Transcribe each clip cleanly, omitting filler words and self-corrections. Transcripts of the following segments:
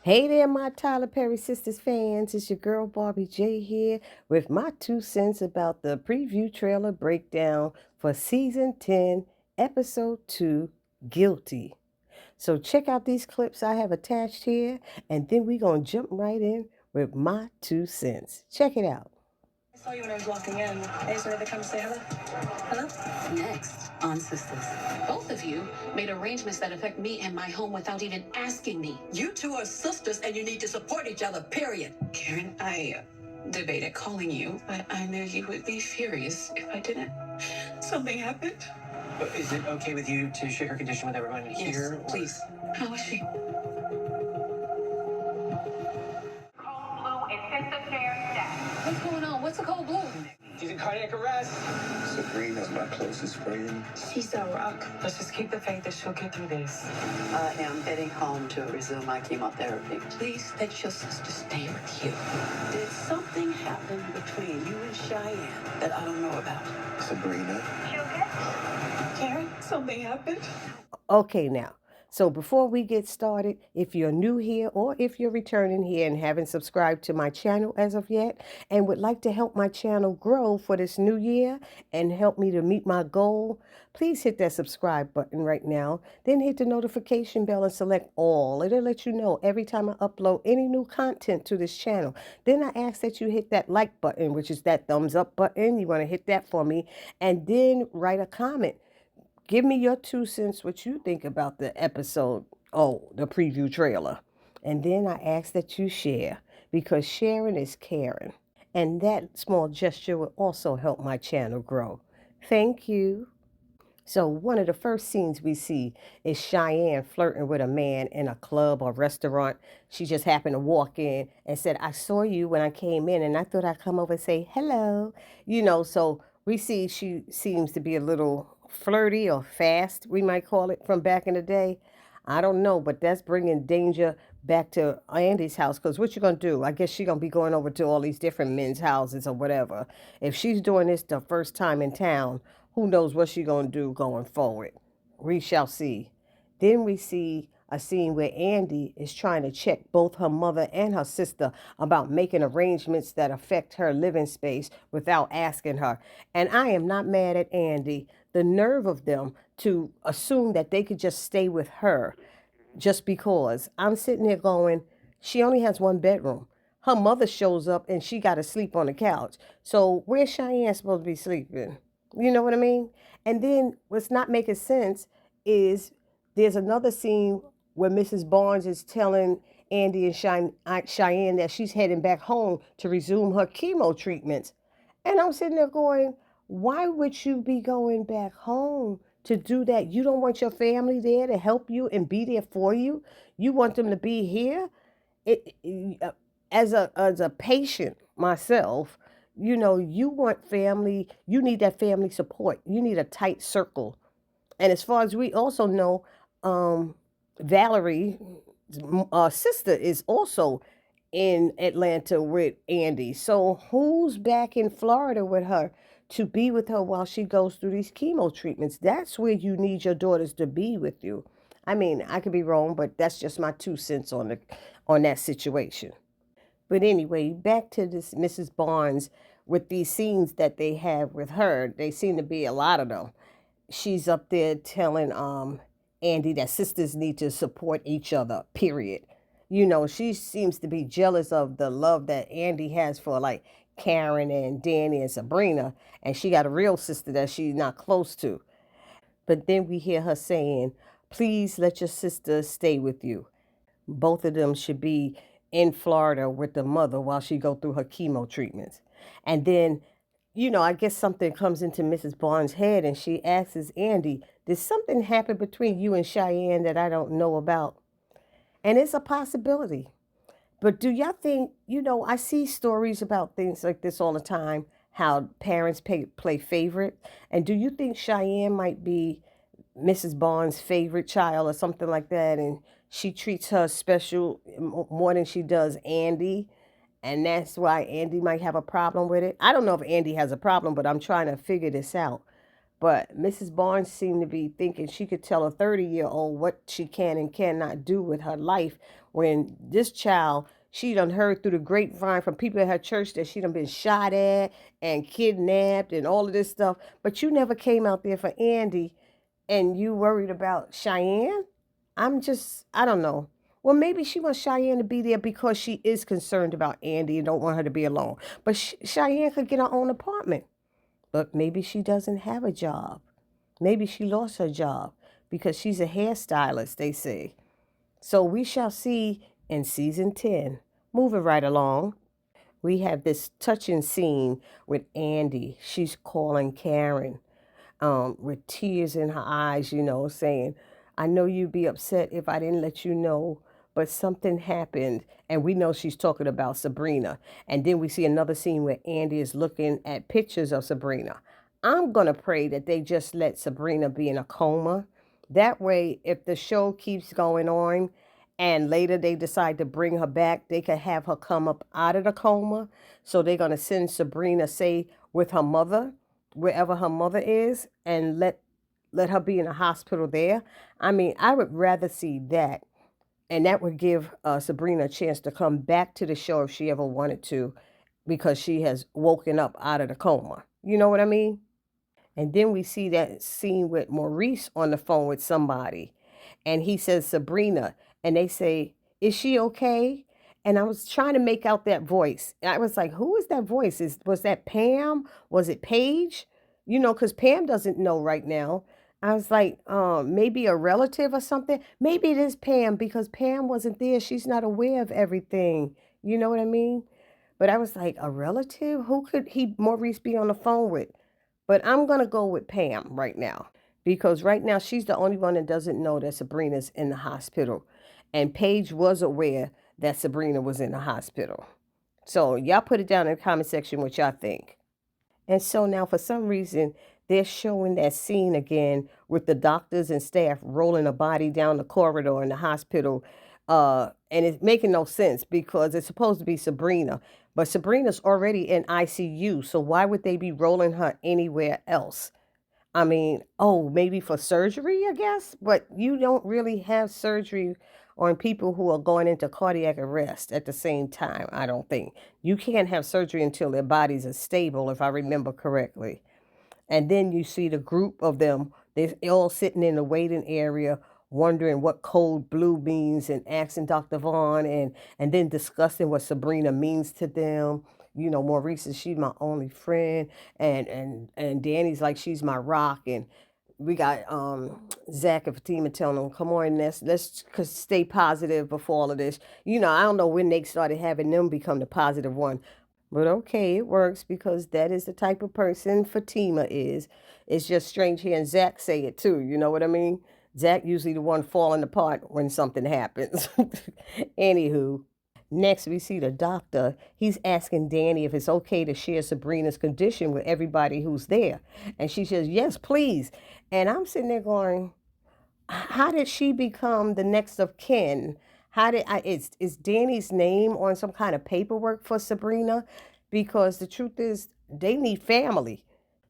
Hey there, my Tyler Perry Sisters fans. It's your girl Barbie J here with my 2 cents about the preview trailer breakdown for season 10, episode 2, Guilty. So check out these clips I have attached here, and then we're going to jump right in with my 2 cents. Check it out. I saw you when I was walking in. I just wanted to come say hello. Hello? Next on Sisters. Both of you made arrangements that affect me and my home without even asking me. You two are sisters and you need to support each other, period. Karen, I debated calling you, but I knew you would be furious if I didn't. Something happened? Is it okay with you to share her condition with everyone here? Yes, please. How is she? Cold blue intensive care staff. What's going on? What's a cold blue? She's in cardiac arrest. Sabrina's my closest friend. She's a rock. Let's just keep the faith that she'll get through this. I am heading home to resume my chemotherapy. Please let your sister stay with you. Did something happen between you and Cheyenne that I don't know about? Sabrina. You okay? Karen, something happened? Okay, now. So before we get started, if you're new here or if you're returning here and haven't subscribed to my channel as of yet and would like to help my channel grow for this new year and help me to meet my goal, please hit that subscribe button right now. Then hit the notification bell and select all. It'll let you know every time I upload any new content to this channel. Then I ask that you hit that like button, which is that thumbs up button. You want to hit that for me and then write a comment. Give me your 2 cents, what you think about the episode, the preview trailer. And then I ask that you share, because sharing is caring. And that small gesture will also help my channel grow. Thank you. So one of the first scenes we see is Cheyenne flirting with a man in a club or restaurant. She just happened to walk in and said, I saw you when I came in and I thought I'd come over and say hello. So we see she seems to be a little flirty or fast, we might call it, from back in the day. I don't know, but that's bringing danger back to Andy's house, because what you going to do? I guess she's going to be going over to all these different men's houses or whatever. If she's doing this the first time in town, who knows what she's going to do going forward. We shall see. Then we see a scene where Andy is trying to check both her mother and her sister about making arrangements that affect her living space without asking her. And I am not mad at Andy. The nerve of them to assume that they could just stay with her just because. I'm sitting there going, she only has one bedroom. Her mother shows up and she got to sleep on the couch. So where's Cheyenne supposed to be sleeping? You know what I mean? And then what's not making sense is there's another scene where Mrs. Barnes is telling Andy and Cheyenne that she's heading back home to resume her chemo treatments. And I'm sitting there going, why would you be going back home to do that? You don't want your family there to help you and be there for you? You want them to be here? As a patient myself, you want family. You need that family support. You need a tight circle. And as far as we also know, Valerie's sister is also in Atlanta with Andy. So who's back in Florida with her to be with her while she goes through these chemo treatments? That's where you need your daughters to be with you. I mean, I could be wrong, but that's just my 2 cents on that situation. But anyway, back to this Mrs. Barnes with these scenes that they have with her. They seem to be a lot of them. She's up there telling Andy that sisters need to support each other, period. She seems to be jealous of the love that Andy has for like Karen and Danny and Sabrina, and she got a real sister that she's not close to. But then we hear her saying, please let your sister stay with you. Both of them should be in Florida with the mother while she go through her chemo treatments. And then, I guess something comes into Mrs. Barnes' head and she asks Andy, did something happen between you and Cheyenne that I don't know about? And it's a possibility. But do y'all think, I see stories about things like this all the time, how parents play favorite. And do you think Cheyenne might be Mrs. Barnes' favorite child or something like that, and she treats her special more than she does Andy, and that's why Andy might have a problem with it? I don't know if Andy has a problem, but I'm trying to figure this out. But Mrs. Barnes seemed to be thinking she could tell a 30-year-old what she can and cannot do with her life when this child, she done heard through the grapevine from people at her church that she done been shot at and kidnapped and all of this stuff. But you never came out there for Andy, and you worried about Cheyenne? I don't know. Well, maybe she wants Cheyenne to be there because she is concerned about Andy and don't want her to be alone. But Cheyenne could get her own apartment. But maybe she doesn't have a job. Maybe she lost her job because she's a hairstylist, they say. So we shall see in season 10. Moving right along, we have this touching scene with Andy. She's calling Karen with tears in her eyes, saying, I know you'd be upset if I didn't let you know, but something happened. And we know she's talking about Sabrina. And then we see another scene where Andy is looking at pictures of Sabrina. I'm going to pray that they just let Sabrina be in a coma. That way, if the show keeps going on and later they decide to bring her back, they could have her come up out of the coma. So they're going to send Sabrina, say, with her mother, wherever her mother is, and let her be in a hospital there. I mean, I would rather see that. And that would give Sabrina a chance to come back to the show if she ever wanted to, because she has woken up out of the coma. You know what I mean? And then we see that scene with Maurice on the phone with somebody. And he says, Sabrina. And they say, is she okay? And I was trying to make out that voice. And I was like, who is that voice? Was that Pam? Was it Paige? Because Pam doesn't know right now. I was like, maybe a relative or something. Maybe it is Pam because Pam wasn't there. She's not aware of everything. You know what I mean? But I was like, a relative? Who could Maurice be on the phone with? But I'm going to go with Pam right now because right now she's the only one that doesn't know that Sabrina's in the hospital. And Paige was aware that Sabrina was in the hospital. So y'all put it down in the comment section what y'all think. And so now for some reason, they're showing that scene again with the doctors and staff rolling a body down the corridor in the hospital. And it's making no sense because it's supposed to be Sabrina. But Sabrina's already in ICU. So why would they be rolling her anywhere else? I mean, oh, maybe for surgery, I guess. But you don't really have surgery on people who are going into cardiac arrest at the same time, I don't think. You can't have surgery until their bodies are stable, if I remember correctly. And then you see the group of them, they're all sitting in the waiting area, wondering what code blue means and asking Dr. Vaughn and then discussing what Sabrina means to them. Maurice says she's my only friend, and Danny's like she's my rock, and we got Zach and Fatima telling them, come on, let's stay positive before all of this. I don't know when they started having them become the positive one. But okay, it works because that is the type of person Fatima is. It's just strange hearing Zach say it too. You know what I mean? Zach usually the one falling apart when something happens. Anywho, next we see the doctor. He's asking Danny if it's okay to share Sabrina's condition with everybody who's there. And she says, yes, please. And I'm sitting there going, how did she become the next of kin? How did is Danny's name on some kind of paperwork for Sabrina? Because the truth is they need family.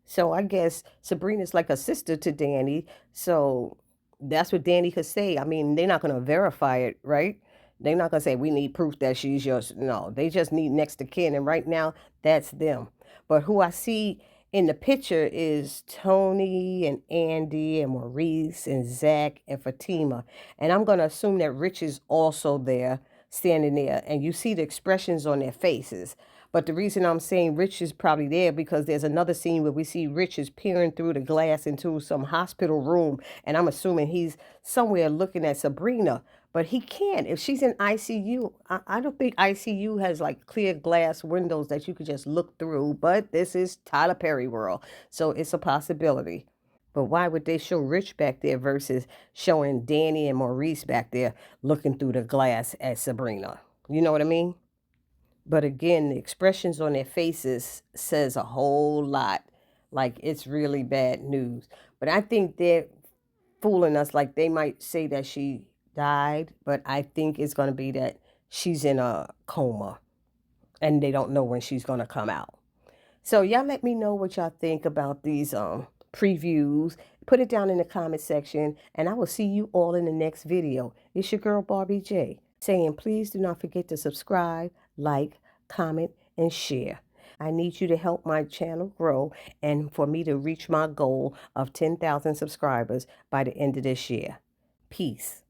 So I guess Sabrina's like a sister to Danny. So that's what Danny could say. I mean, they're not going to verify it, right? They're not going to say we need proof that she's yours. No, they just need next to kin. And right now, that's them. But who I see in the picture is Tony and Andy and Maurice and Zach and Fatima. And I'm going to assume that Rich is also there, standing there. And you see the expressions on their faces. But the reason I'm saying Rich is probably there because there's another scene where we see Rich is peering through the glass into some hospital room. And I'm assuming he's somewhere looking at Sabrina. But he can't. If she's in ICU, I don't think ICU has like clear glass windows that you could just look through. But this is Tyler Perry world. So it's a possibility. But why would they show Rich back there versus showing Danny and Maurice back there looking through the glass at Sabrina? You know what I mean? But again, the expressions on their faces says a whole lot. Like it's really bad news. But I think they're fooling us. Like they might say that she died, but I think it's going to be that she's in a coma and they don't know when she's going to come out. So y'all let me know what y'all think about these previews. Put it down in the comment section and I will see you all in the next video. It's your girl Barbie J. saying please do not forget to subscribe, like, comment, and share. I need you to help my channel grow and for me to reach my goal of 10,000 subscribers by the end of this year. Peace.